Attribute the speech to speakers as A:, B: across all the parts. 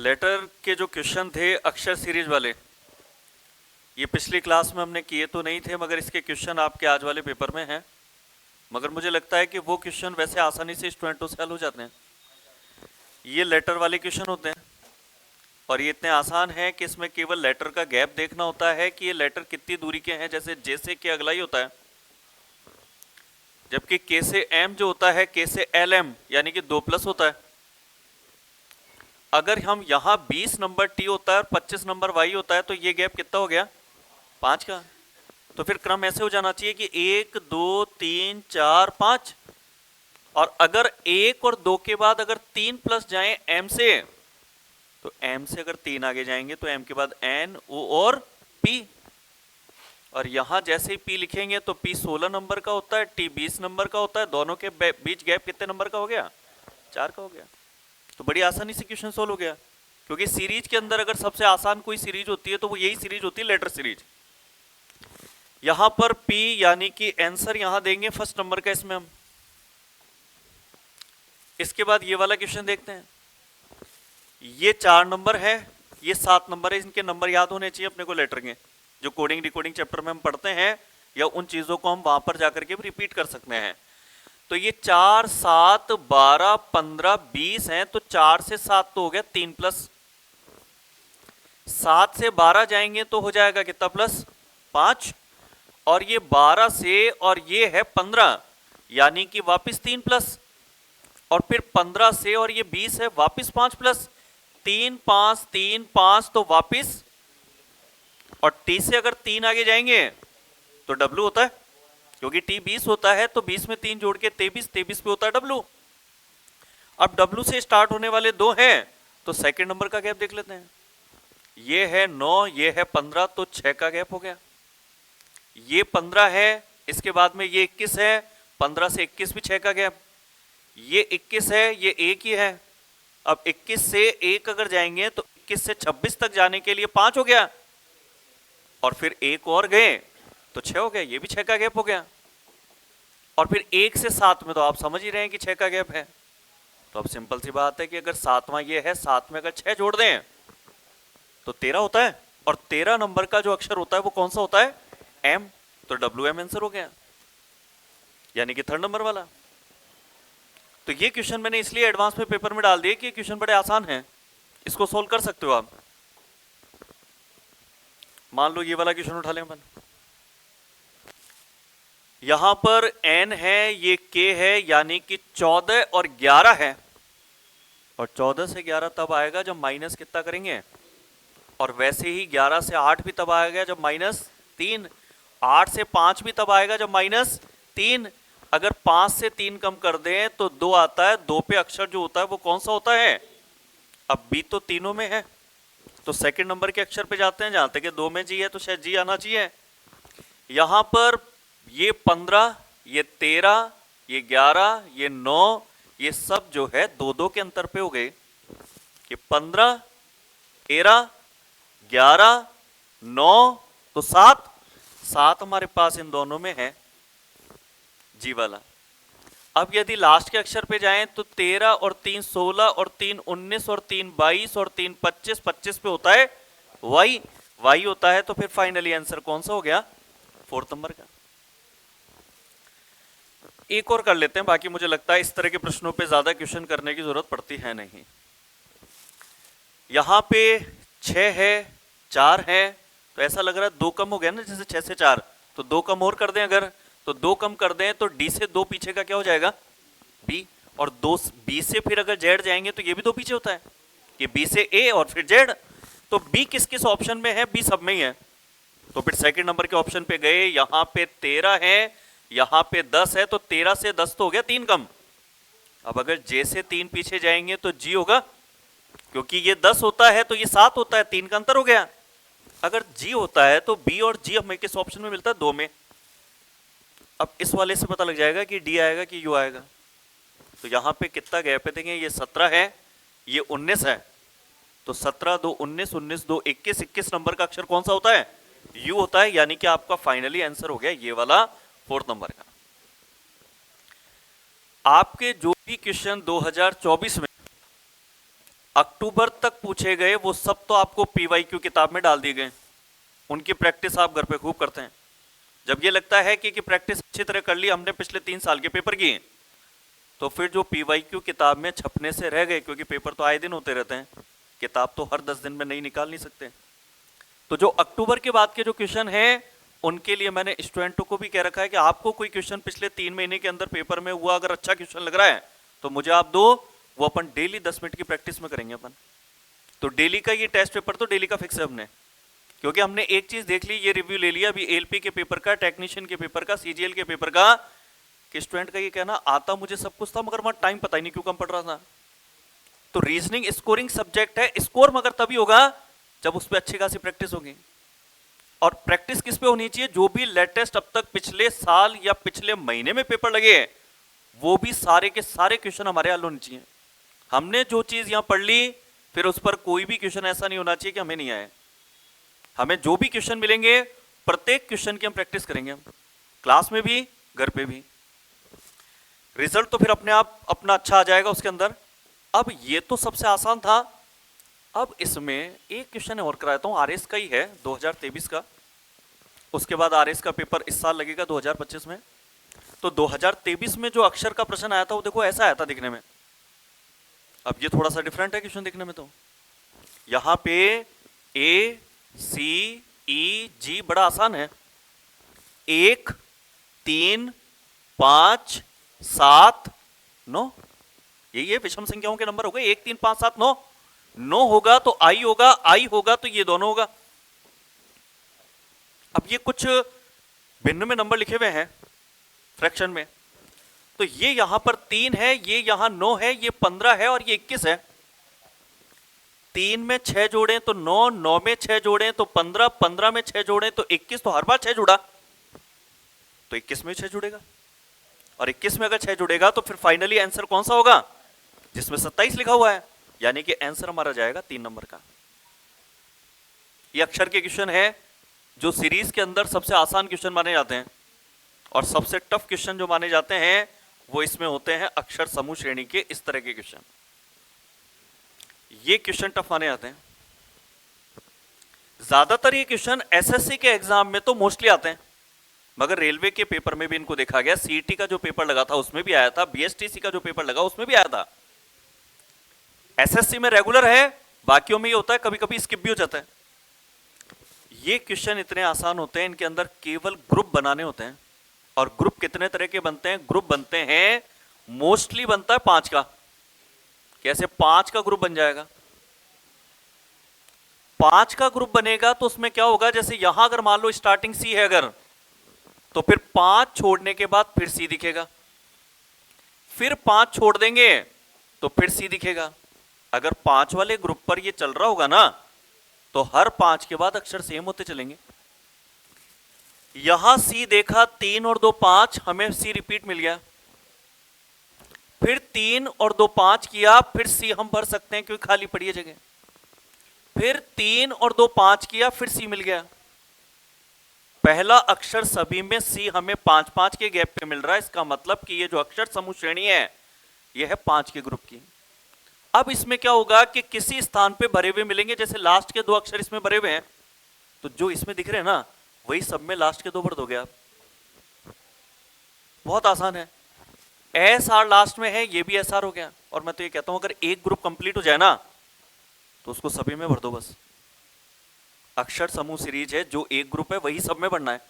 A: Letter के जो question थे अक्षर सीरीज वाले, ये पिछली क्लास में हमने किए तो नहीं थे, मगर इसके क्वेश्चन आपके आज वाले पेपर में हैं। मगर मुझे लगता है कि वो क्वेश्चन वैसे आसानी से स्टूडेंटों से हल हो जाते हैं। ये लेटर वाले क्वेश्चन होते हैं और ये इतने आसान हैं कि इसमें केवल लेटर का गैप देखना होता है कि ये लेटर कितनी दूरी के हैं। जैसे से के अगला ही होता है, जबकि के से एम जो होता है के से एल एम यानी कि 2+ होता है। अगर हम यहाँ 20 नंबर टी होता है और 25 नंबर वाई होता है तो ये गैप कितना हो गया? 5 का। तो फिर क्रम ऐसे हो जाना चाहिए कि 1 2 3 4 5, और अगर 1 और 2 के बाद अगर 3+ जाएं एम से, तो एम से अगर 3 आगे जाएंगे तो एम के बाद एन ओ और पी, और यहां जैसे ही पी लिखेंगे तो पी 16 नंबर का होता है, टी 20 नंबर का होता है। दोनों के बीच गैप कितने नंबर का हो गया? 4 का हो गया। तो बड़ी आसानी से क्वेश्चन सोल्व हो गया, क्योंकि सीरीज के अंदर अगर सबसे आसान कोई सीरीज होती है तो वो यही सीरीज होती है, लेटर सीरीज। यहां पर P यानी कि आंसर यहां देंगे फर्स्ट नंबर का इसमें हम। इसके बाद ये वाला क्वेश्चन देखते हैं। ये 4 नंबर है, ये 7 नंबर है। इनके नंबर याद होने चाहिए अपने को लेटर के, जो कोडिंग डिकोडिंग चैप्टर में हम पढ़ते हैं, या उन चीजों को हम वहां पर जाकर के भी रिपीट कर सकते हैं। तो ये 4 7 12 15 20 हैं, तो 4 से 7 तो हो गया 3+। 7 से 12 जाएंगे तो हो जाएगा कितना प्लस? 5। और ये 12 से और ये है 15 यानी कि वापस 3+। और फिर 15 से और ये 20 है, वापस 5+। 3 5 3 5 तो वापस, और टी से अगर 3 आगे जाएंगे तो डब्ल्यू होता है, क्योंकि टी 20 होता है तो 20 में 3 जोड़ के 23, 23 पे होता है डब्ल्यू। अब डब्ल्यू से स्टार्ट होने वाले 2 हैं, तो सेकंड नंबर का गैप देख लेते हैं। ये है 9, ये है 15, तो 6 का गैप हो गया। ये 15 है, इसके बाद में ये 21 है, 15 से 21 भी 6 का गैप। ये 21 है, ये 1 ही है। अब 21 से 1 अगर जाएंगे तो 21 से 26 तक जाने के लिए 5 हो गया, और फिर 1 और गए तो 6 हो गया, ये भी 6 का गैप हो गया। और फिर 1 से 7 में तो आप समझ ही रहे हैं कि 6 का गैप है। तो अब सिंपल सी बात है कि अगर 7वां ये है, 7 में अगर 6 जोड़ दें तो 13 होता है, और 13 नंबर का जो अक्षर होता है वो कौन सा होता है? एम। तो डब्ल्यू एम आंसर हो गया, यानी कि थर्ड नंबर वाला। तो ये क्वेश्चन मैंने इसलिए एडवांस में पेपर में डाल दिए कि क्वेश्चन बड़े आसान हैं, इसको सोल्व कर सकते हो आप। मान लो ये वाला क्वेश्चन उठा लें अपन। यहां पर n है, ये k है, यानी कि 14 और 11 है। और 14 से 11 तब आएगा जब माइनस कितना करेंगे, और वैसे ही 11 से 8 भी तब आएगा जब -3। 8 से 5 भी तब आएगा जब -3। अगर 5 से 3 कम कर दें तो 2 आता है। 2 पे अक्षर जो होता है वो कौन सा होता है? अब b तो तीनों में है, तो सेकंड नंबर के अक्षर पे जाते हैं। जहां तक कि 2 में जी है तो शायद जी आना चाहिए। यहां पर ये 15, ये 13, ये 11, ये 9, ये सब जो है 2-2 के अंतर पे हो गए कि 15 13 11 9, तो 7 हमारे पास इन दोनों में है, जी वाला। अब यदि लास्ट के अक्षर पे जाएं तो 13 और 3 16 और 3 19 और 3 22 और 3 25, 25 पे होता है वाई होता है। तो फिर फाइनली आंसर कौन सा हो गया? 4th नंबर का। एक और कर लेते हैं, बाकी मुझे लगता है इस तरह के प्रश्नों पे ज्यादा क्वेश्चन करने की जरूरत पड़ती है नहीं। यहां पे 6 है, 4 है, तो ऐसा लग रहा है 2 कम हो गया ना, जैसे 6 से 4, तो 2 कम और कर दें अगर, तो 2 कम कर दें तो डी से 2 पीछे का क्या हो जाएगा? बी। और 2 बी से फिर अगर जेड जाएंगे तो ये भी 2 पीछे होता है कि बी से ए और फिर जेड। तो बी किस किस ऑप्शन में है? बी सब में ही है। तो फिर सेकंड नंबर के ऑप्शन पे गए, यहां पे 13 है, यहां पे 10 है, तो 13 से 10 तो हो गया 3 कम। अब अगर जे से 3 पीछे जाएंगे तो जी होगा, क्योंकि ये 10 होता है तो ये 7 होता है, 3 का अंतर हो गया। अगर जी होता है तो बी और जी हमें किस ऑप्शन में मिलता है? 2 में। अब इस वाले से पता लग जाएगा कि डी आएगा कि यू आएगा। तो यहां पे कितना गैप है देखें, ये 17 है, ये 19 है, तो 17 2 19, 19 2 21, 21 नंबर का अक्षर कौन सा होता है? यू होता है, यानी कि आपका फाइनली आंसर हो गया ये वाला 4th नंबर का। आपके जो भी क्वेश्चन 2024 में अक्टूबर तक पूछे गए वो सब तो आपको पीवाईक्यू किताब में डाल दिए गए, उनकी प्रैक्टिस आप घर पे खूब करते हैं। जब ये लगता है कि प्रैक्टिस अच्छी तरह कर ली हमने, पिछले 3 साल के पेपर की, तो फिर जो पीवाईक्यू किताब में छपने से रह गए, क्योंकि पेपर तो आए दिन होते रहते हैं, किताब तो हर 10 दिन में नहीं निकाल नहीं सकते, तो जो अक्टूबर के बाद के जो क्वेश्चन हैं उनके लिए मैंने स्टूडेंटों को भी कह रखा है कि आपको कोई क्वेश्चन पिछले 3 महीने के अंदर पेपर में हुआ, अगर अच्छा क्वेश्चन लग रहा है तो मुझे आप दो, वो अपन डेली 10 मिनट की प्रैक्टिस में करेंगे अपन। तो डेली का ये टेस्ट पेपर तो डेली का फिक्स है हमने, क्योंकि हमने एक चीज देख ली, ये रिव्यू ले लिया अभी एलपी के पेपर का, टेक्नीशियन के पेपर का, सीजीएल के पेपर का, कि स्टूडेंट का ये कहना आता मुझे सब कुछ था मगर वहां टाइम पता ही नहीं क्यों कम पड़ रहा था। तो रीजनिंग स्कोरिंग सब्जेक्ट है, स्कोर मगर तभी होगा जब उस पर अच्छी खासी प्रैक्टिस होगी। और प्रैक्टिस किस पे होनी चाहिए, जो भी लेटेस्ट अब तक पिछले साल या पिछले महीने में पेपर लगे वो भी सारे के सारे क्वेश्चन हमारे हल होने चाहिए। हमने जो चीज यहां पढ़ ली फिर उस पर कोई भी क्वेश्चन ऐसा नहीं होना चाहिए कि हमें नहीं आए। हमें जो भी क्वेश्चन मिलेंगे प्रत्येक क्वेश्चन की हम प्रैक्टिस करेंगे, क्लास में भी घर पे भी। रिजल्ट तो फिर अपने आप अपना अच्छा आ जाएगा उसके अंदर। अब ये तो सबसे आसान था, अब इसमें एक क्वेश्चन और कराता हूं, आरएस का ही है 2023 का, उसके बाद आरएस का पेपर इस साल लगेगा 2025 में। तो 2023 में जो अक्षर का प्रश्न आया था वो देखो ऐसा आया था दिखने में, अब ये थोड़ा सा डिफरेंट है क्वेश्चन दिखने में। तो यहां पे ए सी ई जी बड़ा आसान है, 1 3 5 7 9, यही है विषम संख्याओं के नंबर हो गए, 1 3 5 7 9, 9 होगा तो आई होगा, आई होगा तो ये दोनों होगा। अब ये कुछ भिन्न में नंबर लिखे हुए हैं फ्रैक्शन में, तो ये यहां पर 3 है, ये यहां 9 है, ये 15 है और ये 21 है। 3 में 6 जोड़े तो 9, 9 में 6 जोड़े तो 15, 15 में 6 जोड़े तो 21, तो हर बार 6 जुड़ा तो 21 में 6 जुड़ेगा, और 21 में अगर 6 जुड़ेगा तो फिर फाइनली आंसर कौन सा होगा, जिसमें 27 लिखा हुआ है, यानी कि आंसर हमारा जाएगा 3 नंबर का। ये अक्षर के क्वेश्चन है जो सीरीज के अंदर सबसे आसान क्वेश्चन माने जाते हैं, और सबसे टफ क्वेश्चन जो माने जाते हैं वो इसमें होते हैं अक्षर समूह श्रेणी के इस तरह के क्वेश्चन। ये क्वेश्चन टफ माने जाते हैं। ज्यादातर ये क्वेश्चन एसएससी के एग्जाम में तो मोस्टली आते हैं, मगर रेलवे के पेपर में भी इनको देखा गया, सीईटी का जो पेपर लगा था उसमें भी आया था, बीएसटीसी का जो पेपर लगा उसमें भी आया था। एसएससी में रेगुलर है, बाकियों में ये होता है कभी कभी स्किप भी हो जाता है। ये क्वेश्चन इतने आसान होते हैं, इनके अंदर केवल ग्रुप बनाने होते हैं, और ग्रुप कितने तरह के बनते हैं, ग्रुप बनते हैं मोस्टली बनता है 5 का। कैसे 5 का ग्रुप बन जाएगा, 5 का ग्रुप बनेगा तो उसमें क्या होगा, जैसे यहां अगर मान लो स्टार्टिंग सी है अगर, तो फिर 5 छोड़ने के बाद फिर सी दिखेगा, फिर 5 छोड़ देंगे तो फिर सी दिखेगा। अगर 5 वाले ग्रुप पर ये चल रहा होगा ना तो हर 5 के बाद अक्षर सेम होते चलेंगे। यहां सी देखा 3 और 2 5, हमें सी रिपीट मिल गया, फिर 3 और 2 5 किया, फिर सी हम भर सकते हैं क्योंकि खाली पड़ी है जगह, फिर 3 और 2 5 किया, फिर सी मिल गया। पहला अक्षर सभी में सी हमें 5 5 के गैप पे मिल रहा है, इसका मतलब कि ये जो अक्षर समूह श्रेणी है ये है 5 के ग्रुप की। अब इसमें क्या होगा कि किसी स्थान पे भरे हुए मिलेंगे, जैसे लास्ट के 2 अक्षर इसमें भरे हुए हैं, तो जो इसमें दिख रहे हैं ना वही सब में लास्ट के 2 भर दोगे आप। बहुत आसान है, एस आर लास्ट में है, ये भी एस आर हो गया। और मैं तो ये कहता हूं अगर एक ग्रुप कंप्लीट हो जाए ना तो उसको सभी में भर दो बस। अक्षर समूह सीरीज है, जो एक ग्रुप है वही सब में भरना है।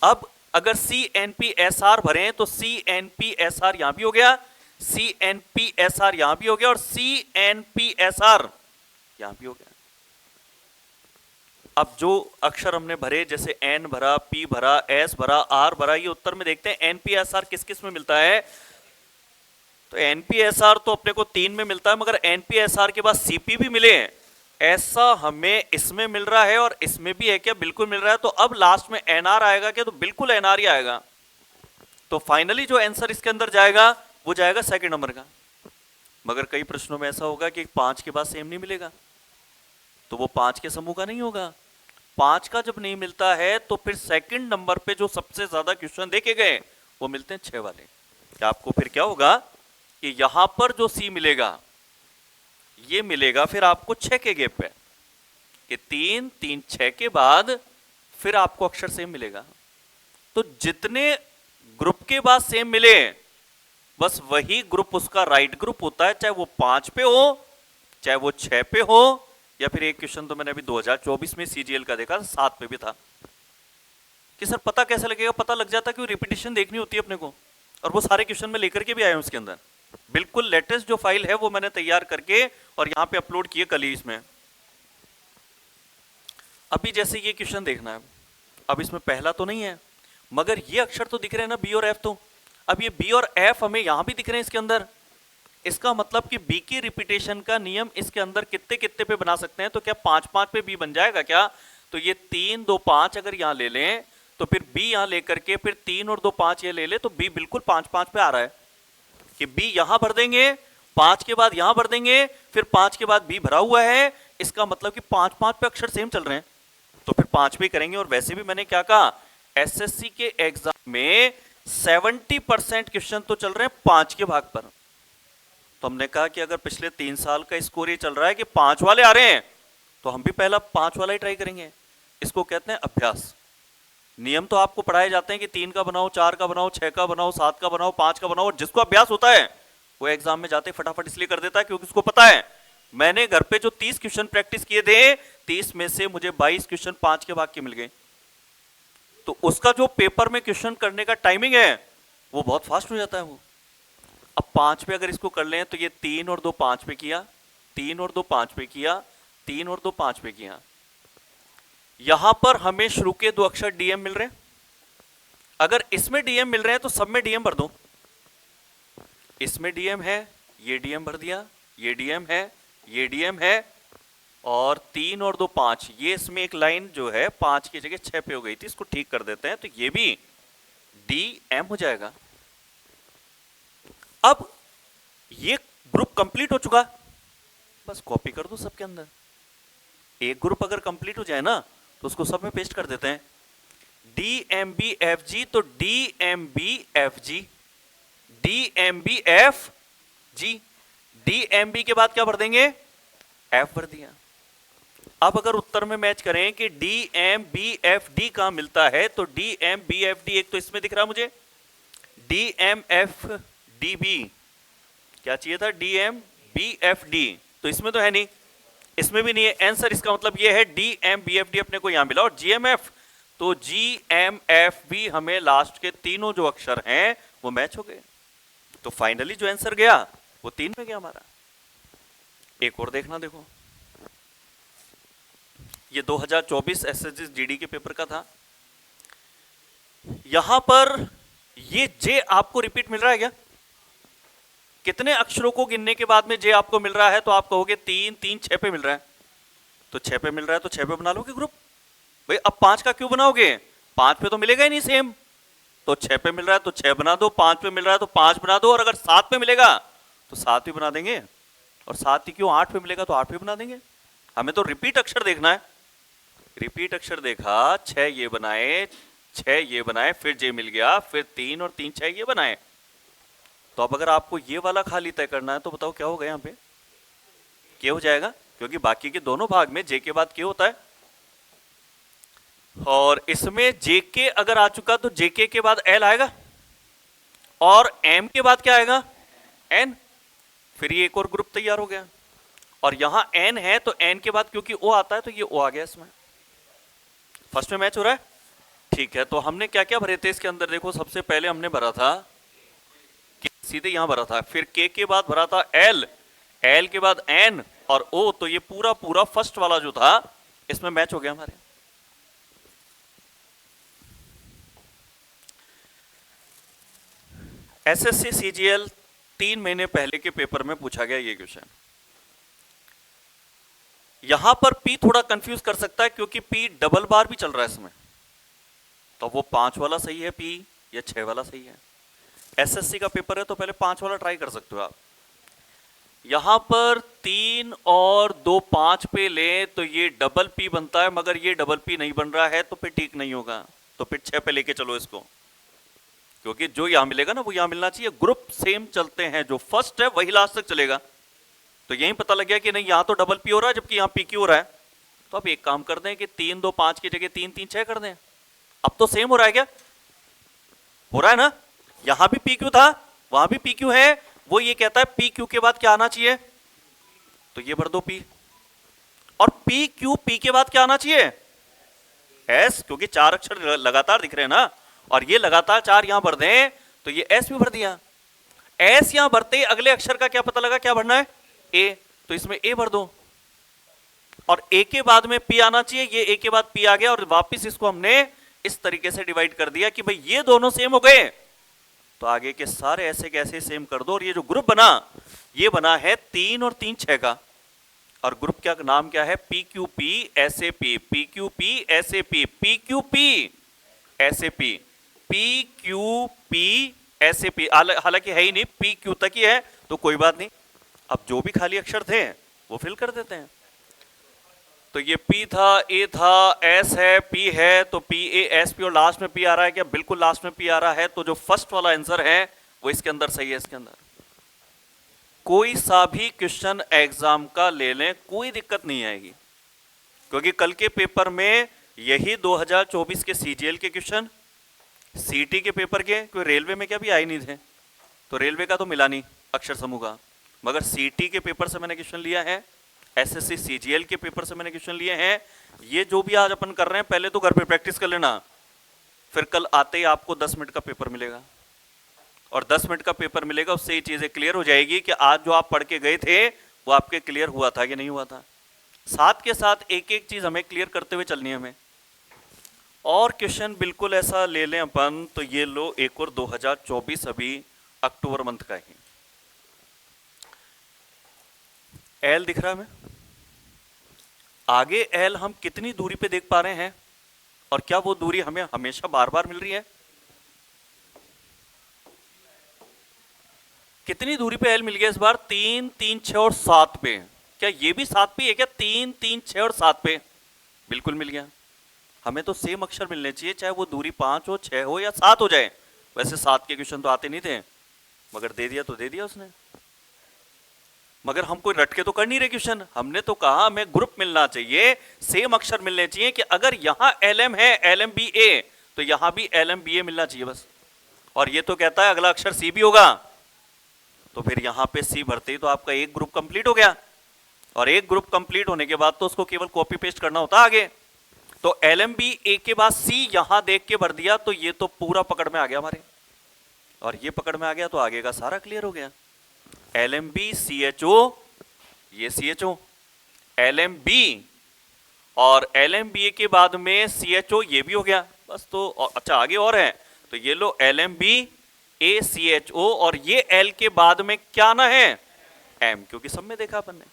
A: अब अगर C N P S R भरे तो C N P S R यहां भी हो गया, C N P S R यहां भी हो गया, और C N P S R यहां भी हो गया। अब जो अक्षर हमने भरे, जैसे एन भरा, पी भरा, एस भरा, आर भरा, ये उत्तर में देखते हैं एनपीएसआर किस किस में मिलता है। तो एनपीएसआर तो अपने को 3 में मिलता है, मगर एनपीएसआर के बाद सीपी भी मिले, ऐसा हमें इसमें मिल रहा है और इसमें भी है क्या, बिल्कुल मिल रहा है। तो अब लास्ट में एनआर आएगा क्या, तो बिल्कुल एनआर ही आएगा। तो फाइनली जो आंसर इसके अंदर जाएगा वो जाएगा सेकंड नंबर का। मगर कई प्रश्नों में ऐसा होगा कि 5 के बाद सेम नहीं मिलेगा, तो वो 5 के समूह का नहीं होगा। 5 का जब नहीं मिलता है तो फिर सेकंड नंबर पे जो सबसे ज्यादा क्वेश्चन देखे गए वो मिलते हैं 6 वाले। क्या आपको फिर क्या होगा कि यहां पर जो सी मिलेगा ये मिलेगा फिर आपको 6 के गैप पे, कि 3 3 6 के बाद फिर आपको अक्षर सेम मिलेगा। तो जितने ग्रुप के बाद सेम मिले बस वही ग्रुप उसका राइट ग्रुप होता है, चाहे वो 5 पे हो चाहे वो 6 पे हो, या फिर एक क्वेश्चन तो मैंने अभी 2024 में सीजीएल का देखा 7 पे भी था। कि सर पता कैसे लगेगा? पता लग जाता है कि रिपीटिशन देखनी होती है अपने को, और वो सारे क्वेश्चन में लेकर के भी आया हूं उसके अंदर। बिल्कुल लेटेस्ट जो फाइल है वो मैंने तैयार करके और यहां पे अपलोड किए कल ही इसमें। अभी जैसे ये क्वेश्चन देखना है, अब इसमें पहला तो नहीं है मगर ये अक्षर तो दिख रहे हैं ना, बी और एफ। तो अब ये बी और एफ हमें यहां भी दिख रहे हैं इसके अंदर। इसका मतलब कि बी की रिपीटेशन का नियम इसके अंदर कितने कितने पे बना सकते हैं? तो क्या 5 5 पे बी बन जाएगा क्या? तो ये 3 2 5 अगर यहां ले लें तो फिर बी यहां लेकर के फिर 3 और 2 5 ये ले ले, तो बी बिल्कुल 5 5 पे आ रहा है। कि बी यहां भर देंगे, 5 के बाद यहां भर देंगे, फिर 5 के बाद बी भरा हुआ है। इसका मतलब कि 5 5 पे अक्षर सेम चल रहे हैं, तो फिर 5 पे करेंगे। और वैसे भी मैंने क्या कहा, एसएससी के एग्जाम में 70% क्वेश्चन तो चल रहे हैं 5 के भाग पर। तो हमने कहा कि अगर पिछले 3 साल का स्कोर ये चल रहा है कि 5 वाले आ रहे हैं तो हम भी पहला 5 वाला ही ट्राई करेंगे। इसको कहते हैं अभ्यास। नियम तो आपको पढ़ाए जाते हैं कि 3 का बनाओ, 4 का बनाओ, 6 का बनाओ, 7 का बनाओ, 5 का बनाओ, और जिसको अभ्यास होता है वो एग्जाम में जाते फटाफट इसलिए कर देता है क्योंकि उसको पता है मैंने घर पे जो 30 क्वेश्चन प्रैक्टिस किए थे, 30 में से मुझे 22 क्वेश्चन 5 के भाग के मिल गए। तो उसका जो पेपर में क्वेश्चन करने का टाइमिंग है वो बहुत फास्ट हो जाता है वो। अब 5 पे अगर इसको कर लें तो ये 3 और 2 5 पे किया, 3 और 2 5 पे किया, 3 और 2 5 पे किया। यहां पर हमें शुरू के 2 अक्षर डीएम मिल रहे हैं। अगर इसमें डीएम मिल रहे हैं तो सब में डीएम भर दो। इसमें डीएम है, ये डीएम भर दिया, ये डीएम है, ये डीएम है, और 3 और 2 5, ये इसमें एक लाइन जो है 5 की जगह 6 पे हो गई थी, इसको ठीक कर देते हैं तो ये भी डीएम हो जाएगा। अब ये ग्रुप कंप्लीट हो चुका, बस कॉपी कर दो सबके अंदर। एक ग्रुप अगर कंप्लीट हो जाए ना तो उसको सब में पेस्ट कर देते हैं। DMBFG, तो DMBFG, DMBFG, DMB के बाद क्या भर देंगे? F भर दिया। अब अगर उत्तर में मैच करें कि DMBFD कहां मिलता है, तो DMBFD एक तो इसमें दिख रहा मुझे, DMFDB क्या चाहिए था, DMBFD, तो इसमें तो है नहीं, इसमें भी नहीं है। आंसर इसका मतलब ये है DMBFD अपने को यहां मिला। और GMF, तो GMF भी हमें लास्ट के तीनों जो अक्षर हैं वो मैच हो गए। तो फाइनली जो आंसर गया वो 3 में गया हमारा। एक और देखना, देखो ये 2024 एसएससी जीडी के पेपर का था। यहां पर ये जे आपको रिपीट मिल रहा है क्या? कितने अक्षरों को गिनने के बाद में जे आपको मिल रहा है? तो आप कहोगे 3 3 6 पे मिल रहा है, तो 6 पे मिल रहा है तो 6 पे बना लोगे ग्रुप। भाई अब 5 का क्यों बनाओगे? 5 पे तो मिलेगा ही नहीं सेम, तो 6 पे मिल रहा है तो 6 बना दो, 5 पे मिल रहा है तो 5 बना दो, और अगर 7 पे मिलेगा तो 7 भी बना देंगे, और 7 ही क्यों 8 पे मिलेगा तो 8 भी बना देंगे। हमें तो रिपीट अक्षर देखना है। रिपीट अक्षर देखा, 6 ये बनाए, 6 ये बनाए, फिर जे मिल गया, फिर 3 और 3 6 ये बनाए। तो अब अगर आपको ये वाला खाली तय करना है तो बताओ क्या होगा? यहाँ पे के हो जाएगा, क्योंकि बाकी के दोनों भाग में जे के बाद के होता है, और इसमें जेके अगर आ चुका तो जेके के बाद एल आएगा, और एम के बाद क्या आएगा? एन। फिर ये एक और ग्रुप तैयार हो गया। और यहां एन है तो एन के बाद क्योंकि ओ आता है तो ये ओ आ गया इसमें। फर्स्ट में मैच हो रहा है, ठीक है। तो हमने क्या क्या भरे थे इसके अंदर? देखो सबसे पहले हमने भरा था सीधे यहां भरा था, फिर के बाद भरा था एल, एल के बाद एन और ओ। तो ये पूरा पूरा फर्स्ट वाला जो था इसमें मैच हो गया हमारे। एसएससी सीजीएल 3 महीने पहले के पेपर में पूछा गया ये क्वेश्चन। यहां पर पी थोड़ा कंफ्यूज कर सकता है क्योंकि पी डबल बार भी चल रहा है इसमें, तो वो 5 वाला सही है पी या 6 वाला सही है? एसएससी का पेपर है तो पहले 5 वाला ट्राई कर सकते हो आप। यहां पर 3 और 2 5 पे ले तो ये डबल पी बनता है, मगर ये डबल पी नहीं बन रहा है तो फिर ठीक नहीं होगा, तो फिर 6 पे लेके चलो इसको, क्योंकि जो यहां मिलेगा ना वो यहां मिलना चाहिए। ग्रुप सेम चलते हैं, जो फर्स्ट है वही लास्ट तक चलेगा। तो यही पता लग गया कि नहीं यहाँ तो डबल पी हो रहा है जबकि यहाँ पी क्यू हो रहा है। तो अब एक काम कर दें कि 3 2 5 की जगह 3 3 6 कर दें। अब तो सेम हो रहा है क्या? हो रहा है ना? यहां भी पी क्यू था, वहां भी पी क्यू है। वो ये कहता है पी क्यू के बाद क्या आना चाहिए, तो ये भर दो पी। और पी क्यू पी के बाद क्या आना चाहिए? एस, क्योंकि 4 अक्षर लगातार दिख रहे हैं ना, और ये लगातार 4 यहां भर दें तो ये एस भी भर दिया। एस यहां भरते ही अगले अक्षर का क्या पता लगा, क्या भरना है? ए, तो इसमें ए भर दो। और ए के बाद में पी आना चाहिए, ये ए के बाद पी आ गया, और वापिस इसको हमने इस तरीके से डिवाइड कर दिया कि भाई ये दोनों सेम हो गए, तो आगे के सारे ऐसे कैसे सेम कर दो। और ये जो ग्रुप बना, ये बना है 3 और 3 6 का, और ग्रुप क्या नाम क्या है? पी क्यू पी ऐसे पी, पी क्यू पी ऐसे पी, पी क्यू पी ऐसे पी, पी क्यू पी ऐसे पी। हालांकि है ही नहीं, पी क्यू तक ही है, तो कोई बात नहीं। अब जो भी खाली अक्षर थे वो फिल कर देते हैं। तो ये P था, A था, S है, P है, तो P A S P, और लास्ट में P आ रहा है क्या? बिल्कुल लास्ट में P आ रहा है। तो जो फर्स्ट वाला आंसर है वो इसके अंदर सही है। इसके अंदर कोई सा भी क्वेश्चन एग्जाम का ले लें, कोई दिक्कत नहीं आएगी, क्योंकि कल के पेपर में यही 2024 के CGL के क्वेश्चन, CT के पेपर के, कोई रेलवे में क्या भी आए नहीं थे, तो रेलवे का तो मिला नहीं अक्षर समूह का, मगर CT के पेपर से मैंने क्वेश्चन लिया है, SSC CGL के पेपर से मैंने क्वेश्चन लिए हैं। ये जो भी आज अपन कर रहे हैं, पहले तो घर पे प्रैक्टिस कर लेना, फिर कल आते ही आपको 10 मिनट का पेपर मिलेगा, और 10 मिनट का पेपर मिलेगा, उससे ये चीजें क्लियर हो जाएगी कि आज जो आप पढ़ के गए थे वो आपके क्लियर हुआ था कि नहीं हुआ था। साथ के साथ एक एक चीज हमें क्लियर करते हुए चलनी है हमें। और क्वेश्चन बिल्कुल ऐसा ले लें अपन, तो ये लो एक और 2024 अभी अक्टूबर मंथ का ही। एल दिख रहा है हमें, आगे एल हम कितनी दूरी पे देख पा रहे हैं, और क्या वो दूरी हमें हमेशा बार बार मिल रही है? कितनी दूरी पे एल मिल गया इस बार? 3 3 6 और 7 पे। क्या ये भी 7 पे है क्या? 3 3 6 और 7 पे बिल्कुल मिल गया। हमें तो सेम अक्षर मिलने चाहिए, चाहे वो दूरी 5 हो, 6 हो या 7 हो जाए। वैसे 7 के क्वेश्चन तो आते नहीं थे, मगर दे दिया तो दे दिया उसने। मगर हम कोई रटके तो कर नहीं रहे क्वेश्चन, हमने तो कहा हमें ग्रुप मिलना चाहिए, सेम अक्षर मिलने चाहिए, कि अगर यहां LM है LMBA, तो यहां भी LMBA मिलना चाहिए बस। और ये तो कहता है अगला अक्षर C भी होगा, तो फिर यहां पे C भरते ही तो आपका एक ग्रुप कंप्लीट हो गया। और एक ग्रुप कंप्लीट होने के बाद तो उसको केवल कॉपी पेस्ट करना होता आगे। तो LMBA के बाद C यहां देख के भर दिया, तो ये तो पूरा पकड़ में आ गया हमारे, और ये पकड़ में आ गया तो आगे का सारा क्लियर हो गया। LMB CHO, ये CHO, LMB और LMBA के बाद में CHO, ये भी हो गया बस। तो अच्छा आगे और है, तो ये लो LMB ACHO, और ये L के बाद में क्या आना है? M, क्योंकि सब में देखा अपन ने।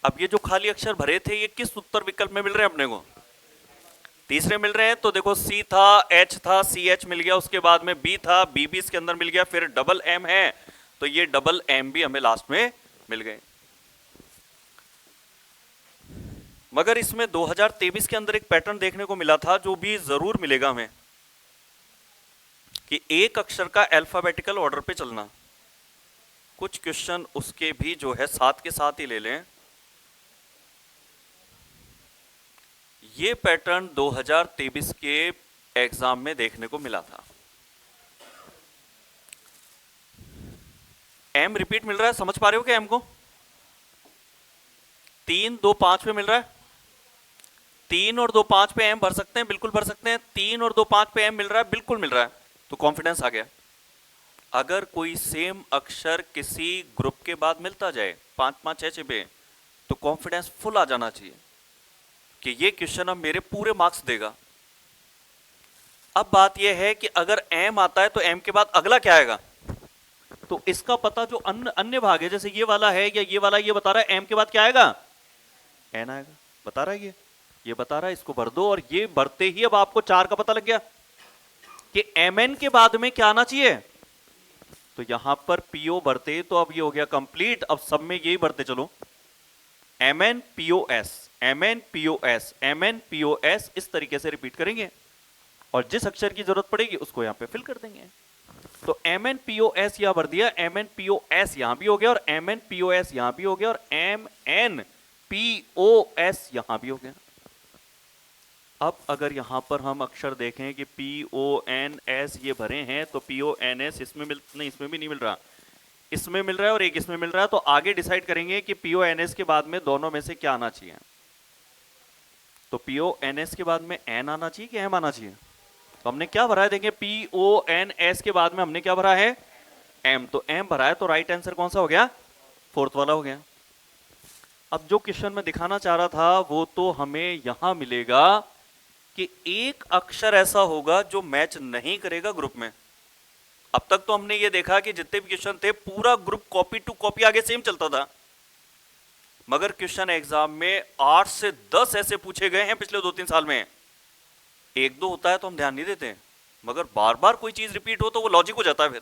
A: अब ये जो खाली अक्षर भरे थे, ये किस उत्तर विकल्प में मिल रहे हैं अपने को? तीसरे मिल रहे हैं। तो देखो C था, H था, CH मिल गया, उसके बाद में B था, B भी इसके अंदर मिल गया, फिर डबल M है, तो ये डबल M भी हमें लास्ट में मिल गए। मगर इसमें 2023 के अंदर एक पैटर्न देखने को मिला था, जो भी जरूर मिलेगा हमें, कि एक अक्षर का अल्फाबेटिकल ऑर्डर पे चलना। कुछ क्वेश्चन उसके भी जो है साथ के साथ ही ले लें। ये पैटर्न 2023 के एग्जाम में देखने को मिला था। M रिपीट मिल रहा है, समझ पा रहे हो क्या M को? 3 2 5 पे मिल रहा है, 3 और 2 5 पे M भर सकते हैं, बिल्कुल भर सकते हैं। 3 और 2 5 पे M मिल रहा है, बिल्कुल मिल रहा है, तो कॉन्फिडेंस आ गया। अगर कोई सेम अक्षर किसी ग्रुप के बाद मिलता जाए 5 5 6 6 पे, तो कॉन्फिडेंस फुल आ जाना चाहिए कि ये क्वेश्चन अब मेरे पूरे मार्क्स देगा। अब बात यह है कि अगर M आता है तो M के बाद अगला क्या आएगा, तो इसका पता जो अन्य भाग है, जैसे ये वाला है या ये वाला, ये बता रहा है M के बाद क्या आएगा? N आएगा, बता रहा है ये बता रहा है, इसको भर दो। और ये भरते ही अब आपको 4 का पता लग गया कि MN के बाद में क्या आना चाहिए, तो यहां पर PO भरते तो अब ये हो गया कंप्लीट। अब सब में यही भरते चलो, MN POS, MN POS, MN POS, इस तरीके से रिपीट करेंगे, और जिस अक्षर की जरूरत पड़ेगी उसको यहां पे फिल कर देंगे। तो MNPOS यहां भर दिया, MNPOS यहां भी हो गया और MNPOS यहां भी हो गया और MNPOS यहां भी हो गया। अब अगर यहां पर हम अक्षर देखें कि PONS ये भरे हैं तो PONS इसमें नहीं, इसमें भी नहीं मिल रहा, इसमें मिल रहा है और एक इसमें मिल रहा है, तो आगे डिसाइड करेंगे कि PONS के बाद में दोनों में से क्या आना चाहिए। तो PONS के बाद में N आना चाहिए कि M आना चाहिए? तो हमने क्या भरा है, देखें PONS के बाद में हमने क्या भरा है, M, तो M भरा है, तो राइट आंसर कौन सा हो गया, फोर्थ वाला हो गया। अब जो क्वेश्चन मैं दिखाना चाह रहा था वो तो हमें यहां मिलेगा कि एक अक्षर ऐसा होगा जो मैच नहीं करेगा ग्रुप में। अब तक तो हमने ये देखा कि जितने भी क्वेश्चन थे पूरा ग्रुप कॉपी टू कॉपी आगे सेम चलता था, मगर क्वेश्चन एग्जाम में 8 से 10 ऐसे पूछे गए हैं पिछले 2-3 साल में। एक दो होता है तो हम ध्यान नहीं देते, मगर बार बार कोई चीज रिपीट हो तो वो लॉजिक हो जाता है फिर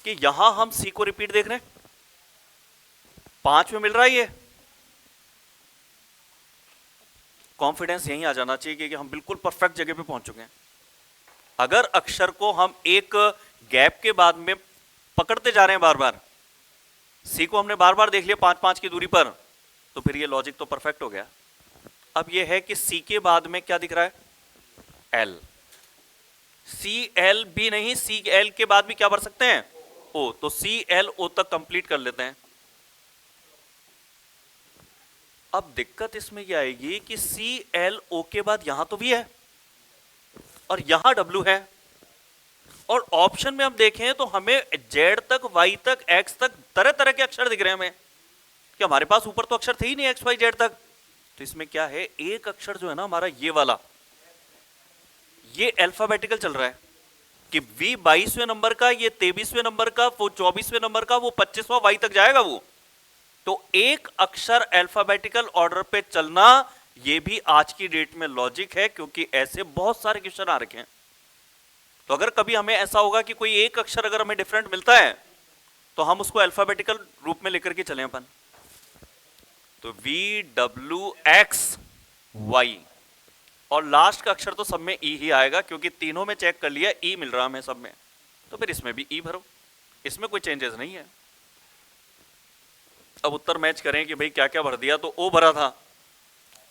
A: कि यहां हम सी को रिपीट देख रहे हैं, 5 में मिल रहा है ये, कॉन्फिडेंस यहीं आ जाना चाहिए कि हम बिल्कुल परफेक्ट जगह पे पहुंच चुके हैं। अगर अक्षर को हम एक गैप के बाद में पकड़ते जा रहे हैं बार बार, सी को हमने बार बार देख लिया 5-5 की दूरी पर, तो फिर ये लॉजिक तो परफेक्ट हो गया। अब ये है कि सी के बाद में क्या दिख रहा है, एल, सी एल भी नहीं, सी एल के बाद भी क्या भर सकते हैं, ओ, तो सी एल ओ तक कंप्लीट कर लेते हैं। अब दिक्कत इसमें क्या आएगी कि सी एल ओ के बाद यहां तो भी है और यहां डब्ल्यू है, और ऑप्शन में हम देखें तो हमें जेड तक, वाई तक, एक्स तक तरह तरह के अक्षर दिख रहे हैं हमें, कि हमारे पास ऊपर तो अक्षर थे ही नहीं एक्स वाई जेड तक। तो इसमें क्या है, एक अक्षर जो है ना हमारा ये वाला, ये अल्फाबेटिकल चल रहा है कि वी 22वें नंबर का, ये 23वें नंबर का, वो 24वें नंबर का, वो 25वां वाई तक जाएगा वो। तो एक अक्षर अल्फाबेटिकल ऑर्डर पे चलना ये भी आज की डेट में लॉजिक है, क्योंकि ऐसे बहुत सारे क्वेश्चन आ रखे हैं। तो अगर कभी हमें ऐसा होगा कि कोई एक अक्षर अगर हमें डिफरेंट मिलता है तो हम उसको अल्फाबेटिकल रूप में लेकर के चलें अपन। तो VWXY और लास्ट का अक्षर तो सब में ई ही आएगा, क्योंकि तीनों में चेक कर लिया ई मिल रहा हमें सब में, तो फिर इसमें भी ई भरो, इसमें कोई चेंजेस नहीं है। अब उत्तर मैच करें कि भाई क्या क्या भर दिया, तो ओ भरा था,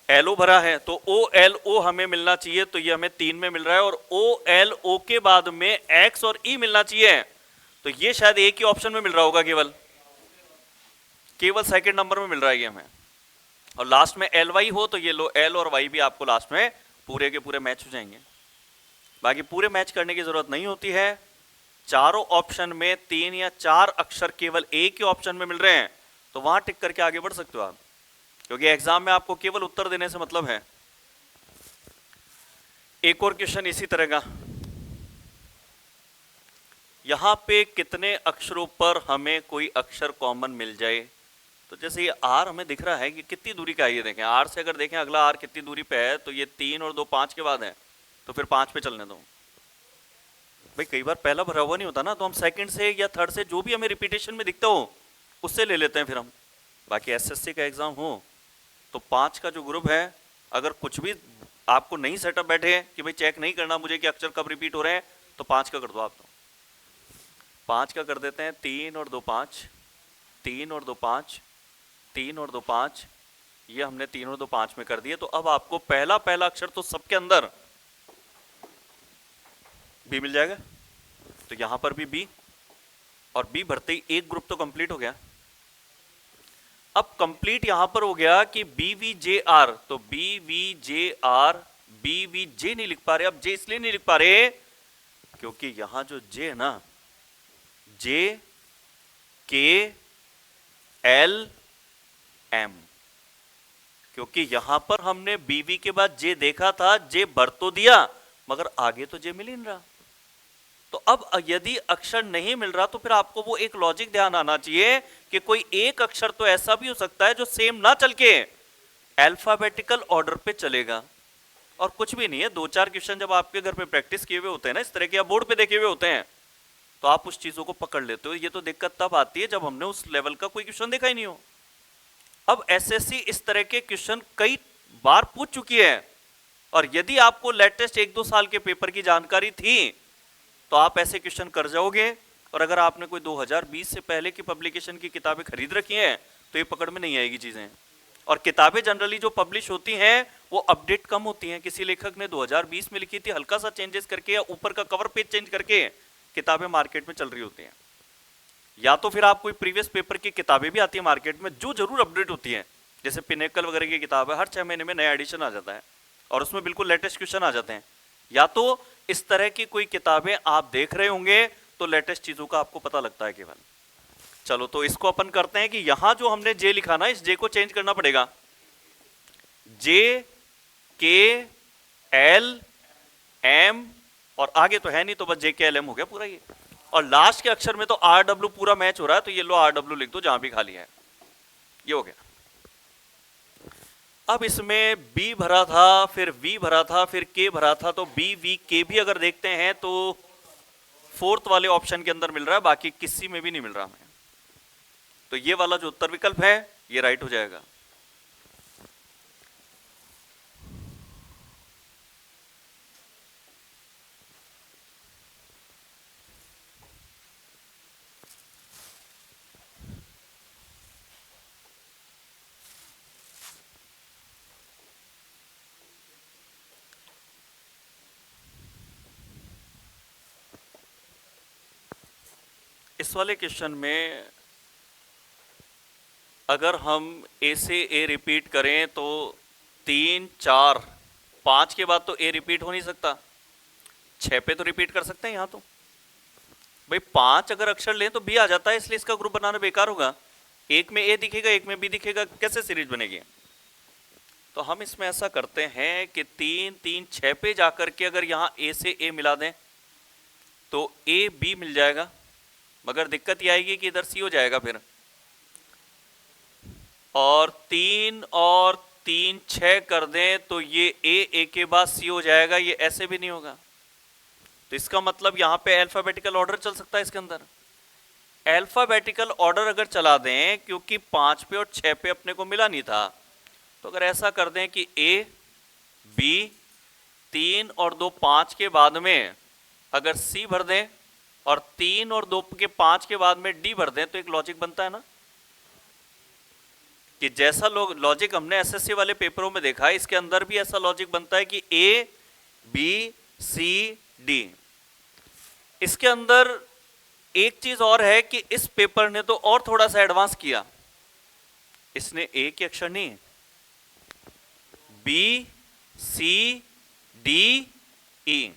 A: एल ओ भरा है, तो ओ एल ओ हमें मिलना चाहिए, तो ये हमें 3 में मिल रहा है, और ओ एल ओ के बाद में एक्स और ई मिलना चाहिए, तो ये शायद एक ही ऑप्शन में मिल रहा होगा, केवल सेकंड नंबर में मिल रहा है ये हमें। और लास्ट में एल वाई हो तो ये लो एल और वाई भी आपको लास्ट में पूरे के पूरे मैच हो जाएंगे। बाकी पूरे मैच करने की जरूरत नहीं होती है, चारों ऑप्शन में 3 या 4 अक्षर केवल एक ही ऑप्शन में मिल रहे हैं तो वहां टिक करके आगे बढ़ सकते हो आप, क्योंकि एग्जाम में आपको केवल उत्तर देने से मतलब है। एक और क्वेश्चन इसी तरह का, यहां पे कितने अक्षरों पर हमें कोई अक्षर कॉमन मिल जाए, तो जैसे ये आर हमें दिख रहा है कि कितनी दूरी का है, ये देखें आर से अगर देखें अगला आर कितनी दूरी पे है, तो ये 3 और 2 5 के बाद है, तो फिर 5 पे चलने दो भाई। कई बार पहला भरा हुआ नहीं होता ना, तो हम सेकंड से या थर्ड से जो भी हमें रिपीटेशन में दिखता हो उससे ले लेते हैं फिर हम। बाकी एसएससी का एग्जाम हो तो 5 का जो ग्रुप है, अगर कुछ भी आपको नहीं सेटअप बैठे कि भाई चेक नहीं करना मुझे कि अक्षर कब रिपीट हो रहे हैं, तो 5 का कर दो आप। तो 5 का कर देते हैं, 3 और 2 5, 3 और 2 5, 3 और 2 5, ये हमने 3 और 2 5 में कर दिए। तो अब आपको पहला अक्षर तो सबके अंदर बी मिल जाएगा, तो यहां पर भी बी, और बी भरते ही एक ग्रुप तो कंप्लीट हो गया। अब कंप्लीट यहां पर हो गया कि BVJR, तो BVJR, BVJ नहीं लिख पा रहे, अब जे इसलिए नहीं लिख पा रहे क्योंकि यहां जो जे है ना, JKLM, क्योंकि यहां पर हमने बीवी के बाद जे देखा था, जे भर तो दिया मगर आगे तो जे मिल ही नहीं रहा। तो अब यदि अक्षर नहीं मिल रहा तो फिर आपको वो एक लॉजिक ध्यान आना चाहिए कि कोई एक अक्षर तो ऐसा भी हो सकता है जो सेम ना चल के अल्फाबेटिकल ऑर्डर पे चलेगा। और कुछ भी नहीं है, 2-4 क्वेश्चन जब आपके घर पे प्रैक्टिस किए हुए होते हैं ना इस तरह के, या बोर्ड पे देखे हुए होते हैं, तो आप उस चीजों को पकड़ लेते हो। ये तो दिक्कत तब आती है जब हमने उस लेवल का कोई क्वेश्चन देखा ही नहीं हो। अब एसएससी इस तरह के क्वेश्चन कई बार पूछ चुकी है, और यदि आपको लेटेस्ट 1-2 साल के पेपर की जानकारी थी तो आप ऐसे क्वेश्चन कर जाओगे। और अगर आपने कोई 2020 से पहले की पब्लिकेशन की किताबें खरीद रखी हैं तो ये पकड़ में नहीं आएगी चीज़ें। और किताबें जनरली जो पब्लिश होती हैं वो अपडेट कम होती हैं। किसी लेखक ने 2020 में लिखी थी, हल्का सा चेंजेस करके या ऊपर का कवर पेज चेंज करके किताबें मार्केट में चल रही होती हैं। या तो फिर आप कोई प्रीवियस पेपर की किताबें भी आती है मार्केट में जो जरूर अपडेट होती हैं, जैसे पिनेकल वगैरह की किताब है, हर 6 महीने में नया एडिशन आ जाता है और उसमें बिल्कुल लेटेस्ट क्वेश्चन आ जाते हैं। या तो इस तरह की कोई किताबें आप देख रहे होंगे तो लेटेस्ट चीजों का आपको पता लगता है केवल। चलो तो इसको अपन करते हैं कि यहां जो हमने जे लिखा ना, इस जे को चेंज करना पड़ेगा। जे के एल एम और आगे तो है नहीं तो बस जे के एल एम हो गया पूरा ये। और लास्ट के अक्षर में तो आर डब्ल्यू पूरा मैच हो रहा है, तो ये लो आर डब्ल्यू लिख दो जहां भी खाली है, ये हो गया। अब इसमें बी भरा था, फिर वी भरा था, फिर के भरा था, तो बी वी के भी अगर देखते हैं तो फोर्थ वाले ऑप्शन के अंदर मिल रहा है, बाकी किसी में भी नहीं मिल रहा हमें। तो ये वाला जो उत्तर विकल्प है ये राइट हो जाएगा। इस वाले क्वेश्चन में अगर हम ए से ए रिपीट करें तो 3 4 5 के बाद तो ए रिपीट हो नहीं सकता, 6 पे तो रिपीट कर सकते हैं। यहाँ तो भाई 5 अगर अक्षर लें तो बी आ जाता है, इसलिए इसका ग्रुप बनाना बेकार होगा। एक में ए दिखेगा, एक में बी दिखेगा, कैसे सीरीज बनेगी? तो हम इसमें ऐसा करते हैं कि 3 3 6 पे जाकर के अगर यहाँ ए से ए मिला दें तो ए बी मिल जाएगा, मगर दिक्कत यह आएगी कि इधर सी हो जाएगा फिर। और 3 और 3 6 कर दें तो ये ए के बाद सी हो जाएगा, ये ऐसे भी नहीं होगा। तो इसका मतलब यहाँ पे अल्फाबेटिकल ऑर्डर चल सकता है इसके अंदर। अल्फाबेटिकल ऑर्डर अगर चला दें, क्योंकि 5 पे और 6 पे अपने को मिला नहीं था, तो अगर ऐसा कर दें कि ए बी 3 और 2 5 के बाद में अगर सी भर दें और 3 और 2 के 5 के बाद में डी भर दें, तो एक लॉजिक बनता है ना कि जैसा लॉजिक हमने एसएससी वाले पेपरों में देखा है, इसके अंदर भी ऐसा लॉजिक बनता है कि ए बी सी डी। इसके अंदर एक चीज और है कि इस पेपर ने तो और थोड़ा सा एडवांस किया। इसने ए के अक्षर नहीं, B C D E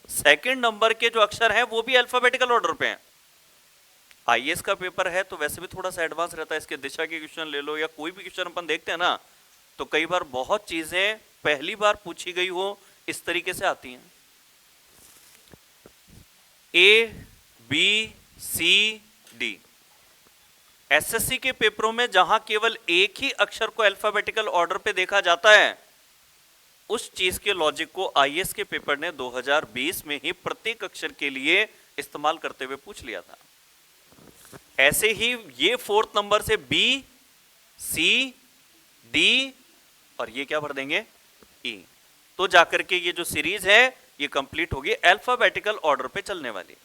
A: second number के जो अक्षर हैं वो भी अल्फाबेटिकल ऑर्डर पे हैं। आईएएस का पेपर है तो वैसे भी थोड़ा सा एडवांस रहता है, इसके दिशा के क्वेश्चन ले लो या कोई भी क्वेश्चन अपन देखते हैं ना, तो कई बार बहुत चीजें पहली बार पूछी गई हो इस तरीके से आती हैं। A B C D SSC के पेपरों में जहां केवल एक ही अक्षर को अल्फाबेटिकल ऑर्डर पे देखा जाता है, उस चीज के लॉजिक को आईएएस के पेपर ने 2020 में ही प्रत्येक अक्षर के लिए इस्तेमाल करते हुए पूछ लिया था। ऐसे ही ये फोर्थ नंबर से बी सी डी और ये क्या भर देंगे ई, तो जाकर के ये जो सीरीज है ये कंप्लीट होगी अल्फाबेटिकल ऑर्डर पे चलने वाली।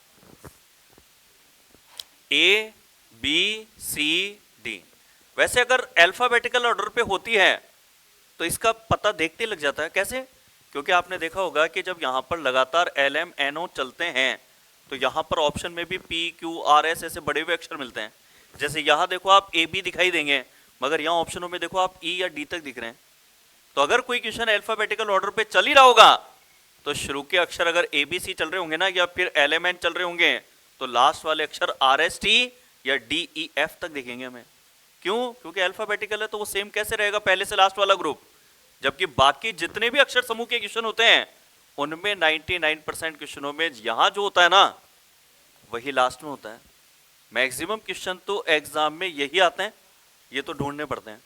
A: ए बी सी डी वैसे अगर अल्फाबेटिकल ऑर्डर पे होती है तो इसका पता देखते लग जाता है। कैसे? क्योंकि आपने देखा होगा कि जब यहां पर लगातार एल एम एन ओ चलते हैं तो यहां पर ऑप्शन में भी पी क्यू आर एस ऐसे बड़े हुए अक्षर मिलते हैं। जैसे यहां देखो आप ए बी दिखाई देंगे, मगर यहां ऑप्शनों में देखो आप ई या डी तक दिख रहे हैं। तो अगर कोई क्वेश्चन अल्फाबेटिकल ऑर्डर पे चल ही रहा होगा तो शुरू के अक्षर अगर ए बी सी चल रहे होंगे ना, या फिर एल एम एन चल रहे होंगे, तो लास्ट वाले अक्षर आर एस टी या डी ई एफ तक दिखेंगे हमें। क्यों? क्योंकि अल्फाबेटिकल है तो वो सेम कैसे रहेगा, पहले से लास्ट वाला ग्रुप। जबकि बाकी जितने भी अक्षर समूह के क्वेश्चन होते हैं उनमें 99% क्वेश्चनों में यहां जो होता है ना वही लास्ट में होता है। मैक्सिमम क्वेश्चन तो एग्जाम में यही आते हैं, ये तो ढूंढने पड़ते हैं।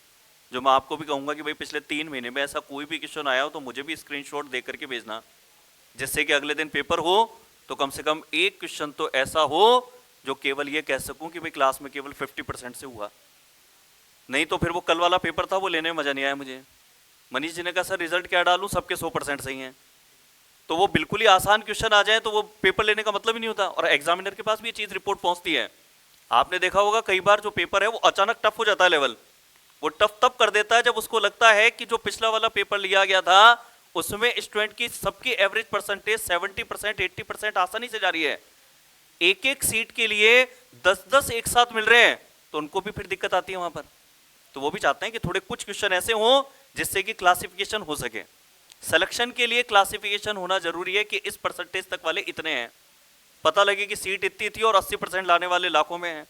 A: जो मैं आपको भी कहूंगा कि भाई पिछले 3 महीने में ऐसा कोई भी क्वेश्चन आया हो तो मुझे भी स्क्रीनशॉट दे करके भेजना, जिससे कि अगले दिन पेपर हो तो कम से कम एक क्वेश्चन तो ऐसा हो जो केवल ये कह सकूं कि भाई क्लास में केवल 50% से हुआ। नहीं तो फिर वो कल वाला पेपर था वो लेने में मजा नहीं आया मुझे। मनीष जी ने कहा सर रिजल्ट क्या डालूं, सबके 100% सही हैं। तो वो बिल्कुल ही आसान क्वेश्चन आ जाए तो वो पेपर लेने का मतलब ही नहीं होता। और एग्जामिनर के पास भी ये चीज रिपोर्ट पहुंचती है। आपने देखा होगा कई बार जो पेपर है वो अचानक टफ हो जाता है लेवल, वो टफ तब कर देता है जब उसको लगता है कि जो पिछला वाला पेपर लिया गया था उसमें स्टूडेंट की सबकी एवरेज परसेंटेज 70% 80% आसानी से जा रही है, एक एक सीट के लिए 10-10 एक साथ मिल रहे हैं, तो उनको भी फिर दिक्कत आती है वहां पर। तो वो भी चाहते हैं कि थोड़े कुछ क्वेश्चन ऐसे हों जिससे कि क्लासिफिकेशन हो सके। सिलेक्शन के लिए क्लासिफिकेशन होना जरूरी है कि इस परसेंटेज तक वाले इतने हैं, पता लगे कि सीट इतनी थी और 80% लाने वाले लाखों में हैं,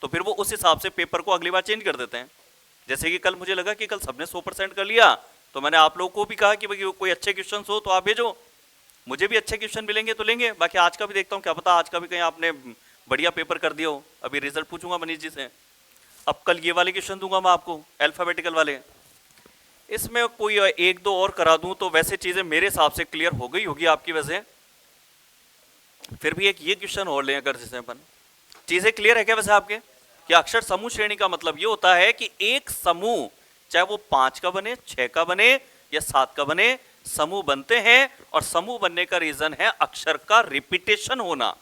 A: तो फिर वो उस हिसाब से पेपर को अगली बार चेंज कर देते हैं। जैसे कि कल मुझे लगा कि कल सबने 100% कर लिया, तो मैंने आप लोगों को भी कहा कि भाई कोई अच्छे क्वेश्चन हो तो आप भेजो, मुझे भी अच्छे क्वेश्चन मिलेंगे तो लेंगे, बाकी आज का भी देखता हूँ, क्या पता आज का भी कहीं आपने बढ़िया पेपर कर दिया हो। अभी रिजल्ट पूछूंगा मनीष जी से। अब कल ये वाले क्वेश्चन दूंगा मैं आपको अल्फाबेटिकल वाले, इसमें कोई एक दो और करा दूं तो वैसे चीजें मेरे हिसाब से क्लियर हो गई होगी आपकी वजह। फिर भी एक ये क्वेश्चन और लें अगर, जिसमें अपन चीजें क्लियर है क्या वैसे आपके, कि अक्षर समूह श्रेणी का मतलब ये होता है कि एक समूह चाहे वो 5 का बने, 6 का बने या 7 का बने, समूह बनते हैं और समूह बनने का रीजन है अक्षर का रिपीटेशन होना।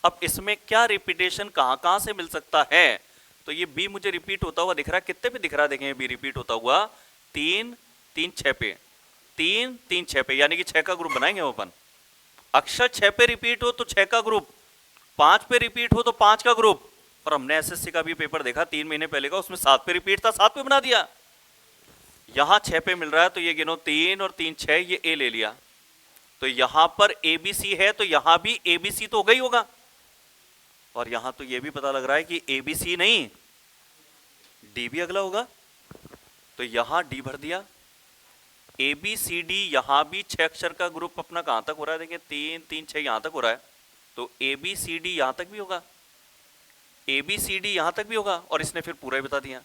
A: अब इसमें क्या रिपीटेशन कहां कहां से मिल सकता है, तो ये बी मुझे रिपीट होता हुआ दिख रहा है, कितने पे दिख रहा है देखें बी रिपीट होता हुआ, 3 3 6 पे, 3 3 6 पे, यानी कि 6 का ग्रुप बनाएंगे वो अपन। अक्षर 6 पे रिपीट हो तो 6 का ग्रुप, 5 पे रिपीट हो तो 5 का ग्रुप। और हमने एसएससी का भी पेपर देखा 3 महीने पहले का, उसमें 7 पे रिपीट था, 7 पे बना दिया। यहां 6 पे मिल रहा है तो ये गिनो 3 और 3 6, ये ए ले लिया, तो यहां पर एबीसी है तो यहां भी एबीसी तो हो गई होगा। और यहां तो ये भी पता लग रहा है कि एबीसी नहीं डी भी अगला होगा, तो यहां डी भर दिया। ए बी सी डी यहां भी 6 अक्षर का ग्रुप अपना कहां तक हो रहा है, देखिए 3 3 6 यहां तक हो रहा है, तो ए बी सी डी यहां तक भी होगा, ए बी सी डी यहां तक भी होगा। और इसने फिर पूरा ही बता दिया,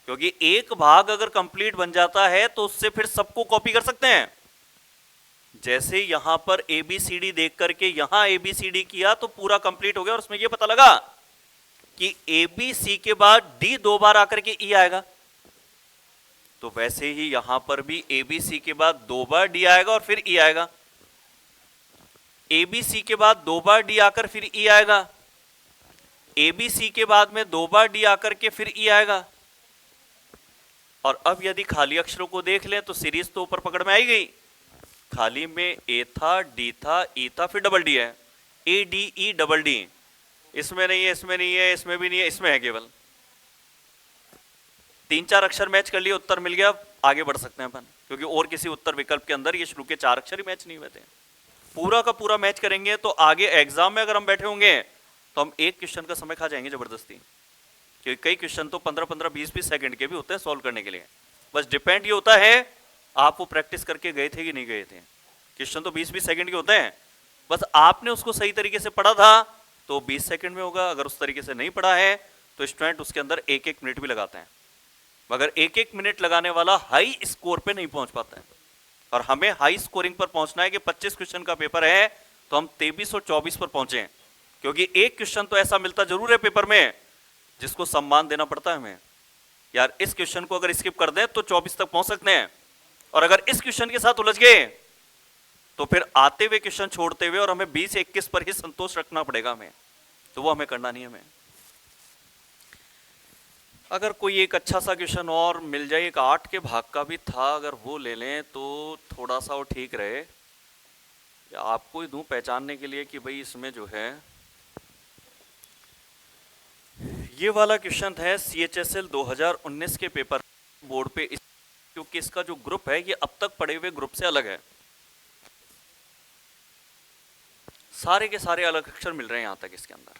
A: क्योंकि एक भाग अगर कंप्लीट बन जाता है तो उससे फिर सबको कॉपी कर सकते हैं। जैसे यहां पर ए बी सी डी देख करके यहां ए बी सी डी किया तो पूरा कंप्लीट हो गया, और उसमें यह पता लगा कि ए बी सी के बाद डी 2 बार आकर के ई आएगा, तो वैसे ही यहां पर भी ए बी सी के बाद 2 बार डी आएगा और फिर ई आएगा, ए बी सी के बाद 2 बार डी आकर फिर ई आएगा, ए बी सी के बाद में 2 बार डी आकर के फिर ई आएगा। और अब यदि खाली अक्षरों को देख लें तो सीरीज तो ऊपर पकड़ में आई गई, खाली में ए था, डी था, ई था, फिर डबल डी है, A D E double D, इसमें नहीं है, इसमें नहीं है, इसमें भी नहीं है, इसमें है केवल। 3-4 अक्षर मैच कर लिए, उत्तर मिल गया, आगे बढ़ सकते हैं अपन, क्योंकि और किसी उत्तर विकल्प के अंदर ये शुरू के 4 अक्षर ही मैच नहीं हुए थे। पूरा का पूरा मैच करेंगे तो आगे एग्जाम में अगर हम बैठे होंगे तो हम एक क्वेश्चन का समय खा जाएंगे जबरदस्ती, क्योंकि कई क्वेश्चन तो 15-15 20-20 सेकंड के भी होते हैं सॉल्व करने के लिए। बस डिपेंड ये होता है आप वो प्रैक्टिस करके गए थे कि नहीं गए थे। क्वेश्चन तो 20-20 सेकंड के होते हैं, बस आपने उसको सही तरीके से पढ़ा था तो 20 सेकंड में होगा, अगर उस तरीके से नहीं पढ़ा है तो स्टूडेंट उसके अंदर 1-1 मिनट भी लगाते हैं, मगर 1-1 मिनट लगाने वाला हाई स्कोर पे नहीं पहुंच पाता है। और हमें हाई स्कोरिंग पर पहुंचना है कि 25 क्वेश्चन का पेपर है तो हम 23 और 24 पर पहुंचे, क्योंकि एक क्वेश्चन तो ऐसा मिलता जरूर है पेपर में जिसको सम्मान देना पड़ता है हमें, यार इस क्वेश्चन को अगर स्किप कर दें तो 24 तक पहुंच सकते हैं, और अगर इस क्वेश्चन के साथ उलझ गए तो फिर आते हुए क्वेश्चन छोड़ते हुए और हमें 20-21 पर ही संतोष रखना पड़ेगा हमें, तो वो हमें करना नहीं है। हमें अगर कोई एक अच्छा सा क्वेश्चन और मिल जाए, एक 8 के भाग का भी था, अगर वो ले लें तो थोड़ा सा वो ठीक रहे, या आपको ही दूं पहचानने के लिए कि भाई इसमें जो है ये वाला क्वेश्चन है CHSL 2019 के पेपर बोर्ड पे, क्योंकि इसका जो ग्रुप है ये अब तक पढ़े हुए ग्रुप से अलग है, सारे के सारे अलग अक्षर मिल रहे हैं यहां तक इसके अंदर।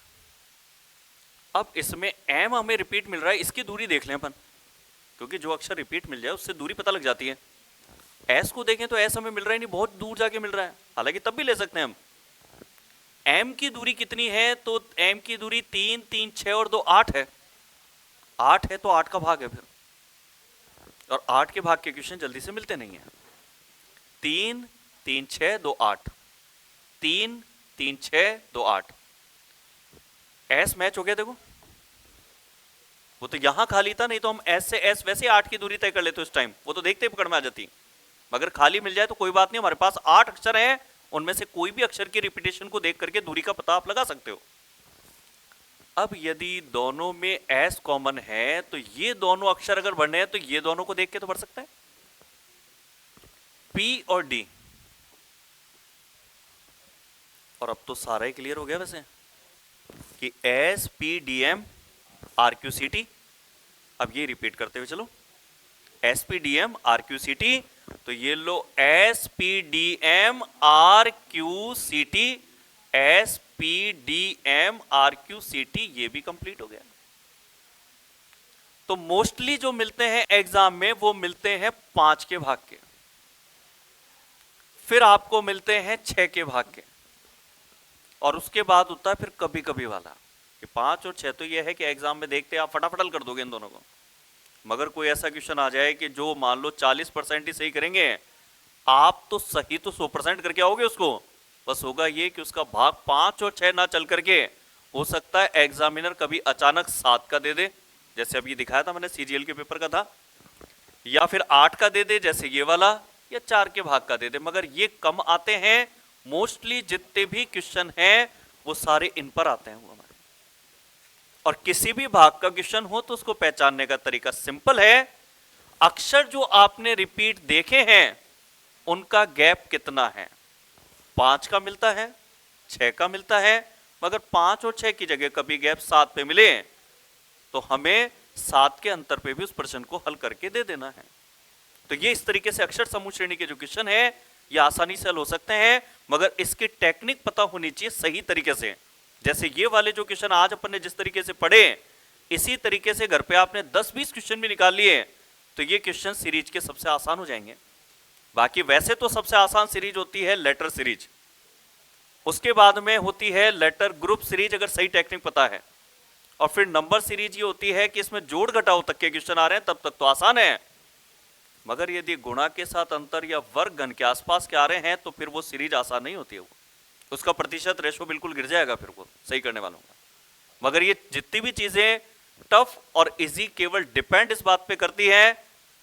A: अब इसमें एम हमें रिपीट मिल रहा है, इसकी दूरी देख लें अपन, क्योंकि जो अक्षर रिपीट मिल जाए उससे दूरी पता लग जाती है। एस को देखें तो एस हमें मिल रहा है नहीं, बहुत दूर जाके मिल रहा है, हालांकि तब भी ले सकते हैं हम। एम की दूरी कितनी है, तो एम की दूरी 3 3 6 और 2 8 है, 8 है तो 8 का भाग है फिर, और 8 के भाग के क्वेश्चन जल्दी से मिलते नहीं है। 3 3 6 2 8, 3 3 6 2 8, एस मैच हो गया। देखो वो तो यहां खाली था, नहीं तो हम एस से एस वैसे 8 की दूरी तय कर लेते उस टाइम, वो तो देखते ही पकड़ में आ जाती। मगर खाली मिल जाए तो कोई बात नहीं, हमारे पास 8 अक्षर हैं, उनमें से कोई भी अक्षर की रिपीटेशन को देख करके दूरी का पता आप लगा सकते हो। अब यदि दोनों में एस कॉमन है तो ये दोनों अक्षर अगर बढ़ने हैं तो ये दोनों को देख के तो बढ़ सकता है, पी और डी। और अब तो सारा ही क्लियर हो गया वैसे कि S P D M R Q C T. अब ये रिपीट करते हुए चलो, S P D M R Q C T, तो ये लो S P D M R Q C T, S P D M R Q C T, ये भी कंप्लीट हो गया। तो मोस्टली जो मिलते हैं एग्जाम में वो मिलते हैं 5 के भाग के, फिर आपको मिलते हैं 6 के भाग के, और उसके बाद होता है फिर कभी कभी वाला कि 5 और 6। तो ये है कि एग्जाम में देखते आप फटाफट कर दोगे इन दोनों को, मगर कोई ऐसा क्वेश्चन आ जाए कि जो मान लो 40% ही सही करेंगे, आप तो सही तो 100% करके आओगे उसको, बस होगा ये कि उसका भाग 5 और 6 ना चल करके हो सकता है एग्जामिनर कभी अचानक 7 का दे दे, जैसे अभी दिखाया था मैंने सीजीएल के पेपर का था, या फिर 8 का दे दे जैसे ये वाला, या 4 के भाग का दे दे, मगर ये कम आते हैं। मोस्टली जितने भी क्वेश्चन हैं वो सारे इन पर आते हैं वो हमारे। और किसी भी भाग का क्वेश्चन हो तो उसको पहचानने का तरीका सिंपल है, अक्षर जो आपने रिपीट देखे हैं उनका गैप कितना है। 5 का मिलता है, 6 का मिलता है, मगर 5 और 6 की जगह कभी गैप 7 पे मिले तो हमें 7 के अंतर पे भी उस प्रश्न को हल करके दे देना है। तो ये इस तरीके से अक्षर समूह श्रेणी के जो क्वेश्चन है ये आसानी से हल हो सकते हैं, मगर इसकी टेक्निक पता होनी चाहिए सही तरीके से। जैसे ये वाले जो क्वेश्चन आज अपन ने जिस तरीके से पढ़े, इसी तरीके से घर पे आपने 10-20 क्वेश्चन भी निकाल लिए तो ये क्वेश्चन सीरीज के सबसे आसान हो जाएंगे। बाकी वैसे तो सबसे आसान सीरीज होती है लेटर सीरीज, उसके बाद में होती है लेटर ग्रुप सीरीज अगर सही टेक्निक पता है, और फिर नंबर सीरीज ये होती है कि इसमें जोड़ घटाव तक के क्वेश्चन आ रहे हैं तब तक तो आसान है, मगर यदि गुणा के साथ अंतर या वर्ग घन के आसपास के आ रहे हैं तो फिर वो सीरीज आसान नहीं होती है, वो उसका प्रतिशत रेशो बिल्कुल गिर जाएगा फिर वो सही करने वालों का। मगर ये जितनी भी चीजें टफ और इजी केवल डिपेंड इस बात पे करती है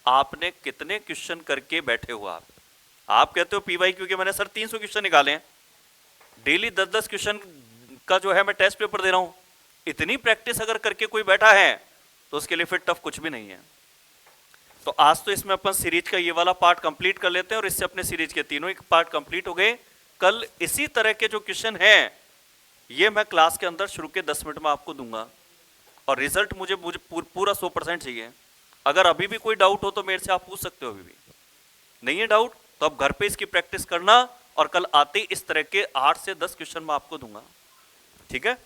A: आपने कितने क्वेश्चन करके बैठे हो। आप कहते हो पीवाई क्योंकि मैंने सर 300 क्वेश्चन निकाले हैं, डेली 10-10 क्वेश्चन का जो है मैं टेस्ट पेपर दे रहा हूं, इतनी प्रैक्टिस अगर करके कोई बैठा है तो उसके लिए फिर टफ कुछ भी नहीं है। तो आज तो इसमें अपन सीरीज का ये वाला पार्ट कंप्लीट कर लेते हैं और इससे अपने सीरीज के तीनों ही पार्ट कंप्लीट हो गए। कल इसी तरह के जो क्वेश्चन हैं ये मैं क्लास के अंदर शुरू के 10 मिनट में आपको दूंगा, और रिजल्ट मुझे पूरा 100% चाहिए। अगर अभी भी कोई डाउट हो तो मेरे से आप पूछ सकते हो, अभी भी नहीं है डाउट तो अब घर पे इसकी प्रैक्टिस करना, और कल आते ही इस तरह के 8 से 10 क्वेश्चन मैं आपको दूंगा, ठीक है।